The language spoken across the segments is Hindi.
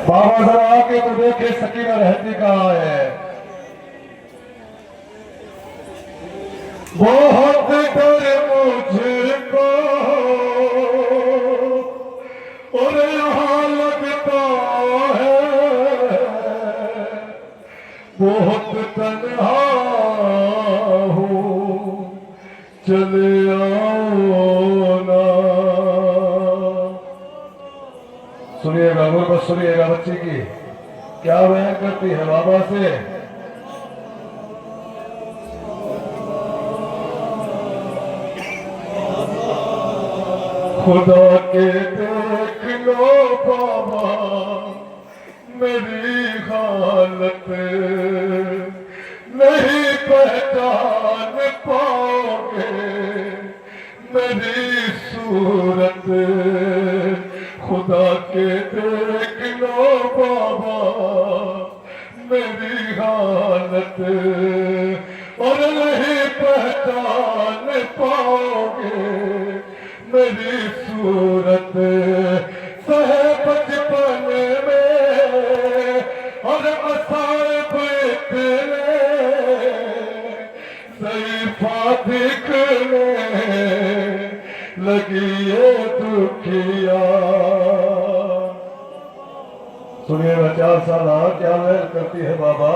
बाबा जरा आके तो देखे सकीना रहती कहाँ है। बहुत डर मुझको और यहाँ लगता है, बहुत तन्हा हूँ चले आओ ना। सुनिएगा गुरबत, सुनिएगा बच्ची की क्या बयान करती है बाबा से। खुदा के देख लो बाबा मेरी हालत, नहीं पहचान पाओगे मेरी सूरत। खुदा के देख लो बाबा मेरी हालत, और नहीं पहचान पाओगे मेरी सूरत। सहे बचपन में और असाब इतने सईफा दिखने लगी ये दुखिया। सुनिएगा 4 साल क्या महल करती है बाबा।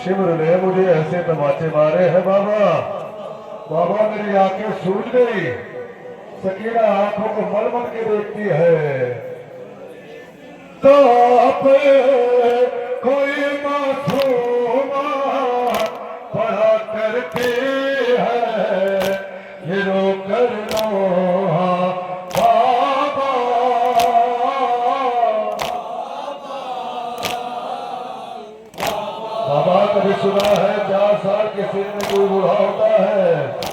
शिमर ने मुझे ऐसे तमाचे मारे हैं बाबा, बाबा मेरी आंखें सूज गई। सकीना आंखों को मल मल के देखती है। तो अब कोई मासूमा पढ़ा करती है ये रो कर लोहा बाबा। बाबा कभी सुना है 4 साल के सिर में कोई बूढ़ा होता है।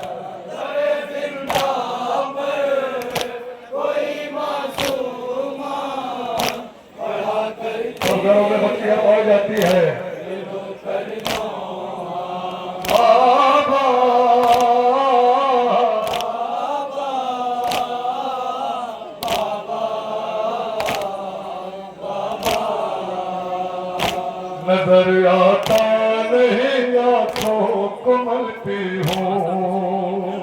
घरों में बच्चियां पाई जाती है। नजर आता नहीं आंखों को मलती हूँ,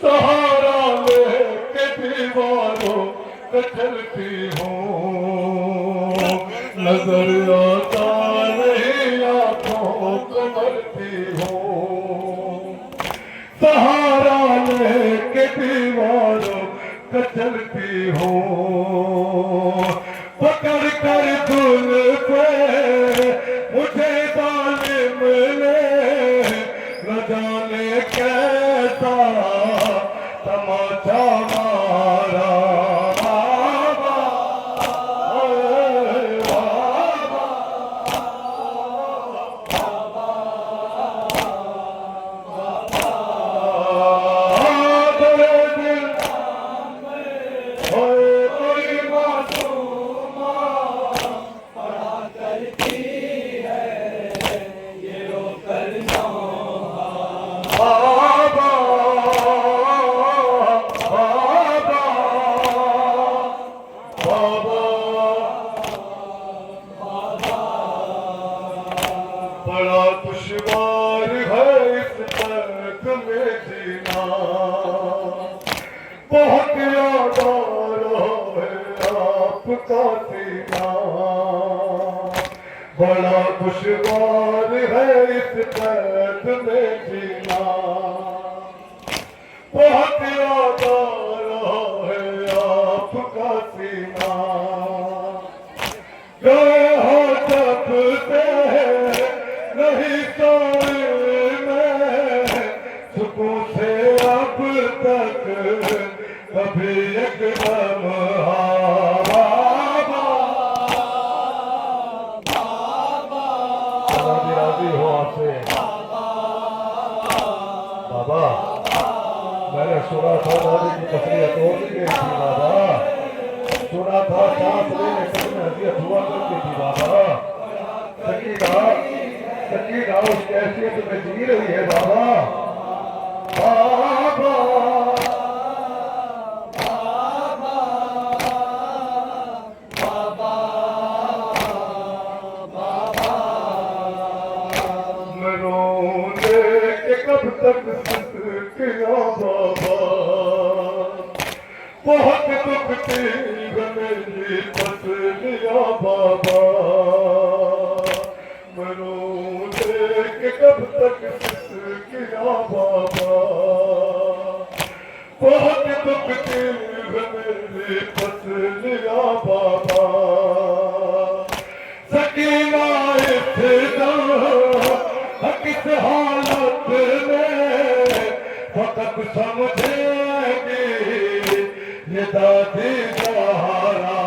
सहारा लेके दीवारों पे चलती हूँ। नजर आता नहीं आंखों को मलती हूँ, सहारा लेके दीवारों पे चलती हूँ। पकड़ कर धुन पे मुझे जालिम ने न जाने कैसा तमाचा मारा। बड़ा दुश्वार है इस दर्द में जीना, बहुत याद आ रहा है आपका सीना। बड़ा दुश्वार है इस दर्द में जीना, बहुत याद आ रहा है आपका सीना। गए हो जब से नहीं सोए मैं सुकून से अब तक कभी एकदम राजी हो आपसे बाबा। मैंने सुना था दादी की पसलियां तोड़ दी गई थी बाबा, सुना था सांस लेने तक में हसीयत हुआ करती थी बाबा। सकीना उस कैफियत में जी रही है बाबा। बाबा बाबा बाबा तक सिसकिया बाबा, बहुत दुखती है मेरी पसलिया बाबा, मरो देख कब तक सिसकिया बाबा, बहुत दुखती है मेरी पसलिया बाबा, सकीना इब्तिदा किस हालत में फकत समझेगी ये दादी सहारा,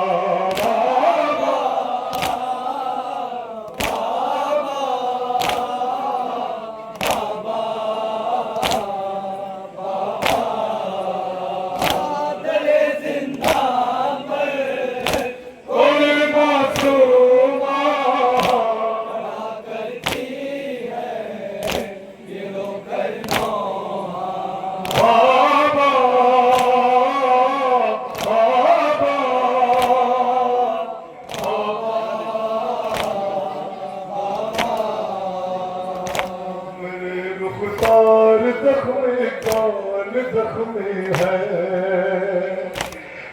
जख्मी कान जख्मी है,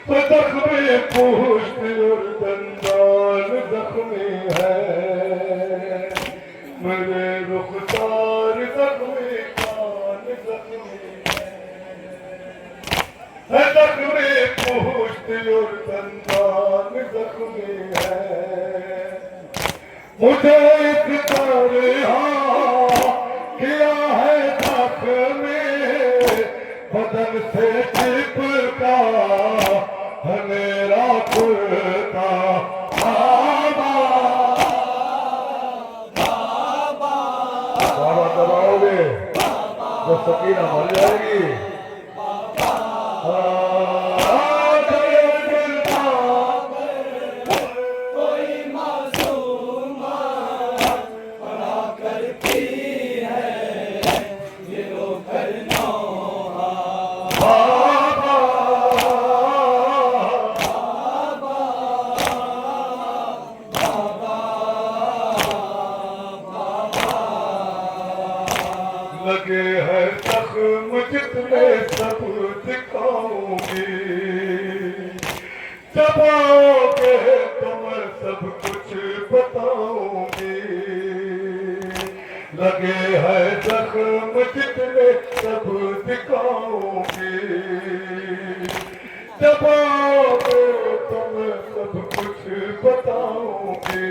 तो जख्मी पुष्ट और दंदान जख्मी है, मेरे रुखसार जख्मी कान जख्मी है, जख्मी पुष्ट और दंदान जख्मी है, मुझे इस तरह किया है बदन से चिपका है मेरा कुर्ता, बाबा दबाओगे तो सकीना मर जाएगी। लगे है जख्म जितने सब दिखाऊंगी, जब आओगे तो मैं सब कुछ बताऊंगी, लगे है जख्म जितने सब दिखाऊंगी, जब आओगे तो मैं सब कुछ बताऊंगी,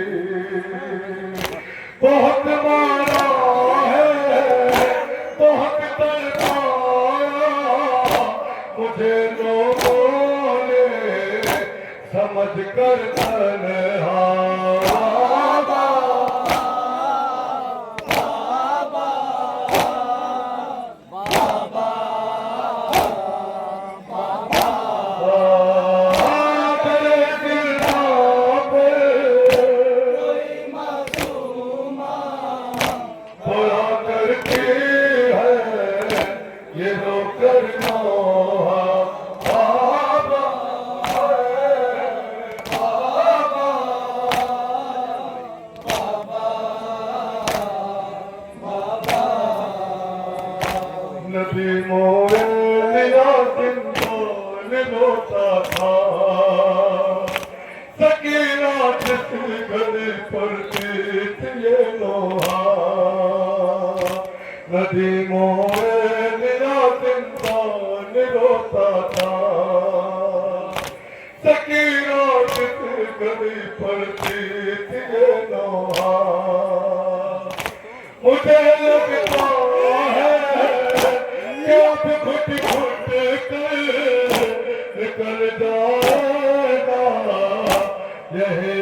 बहुत मारा बहुत तड़पाया मुझे लोगों ने समझ कर तन्हा, ये रो करना बाबा, नबी मोए लिया जिंदान रोता था, सकीना जिस गले पर जीत ये लोहा, नदी मोए रोता था, सकीना जिस गली पर जीत ये लोहा, मुझे लगता है कि अब घुट घुट कर निकल जाएगा यही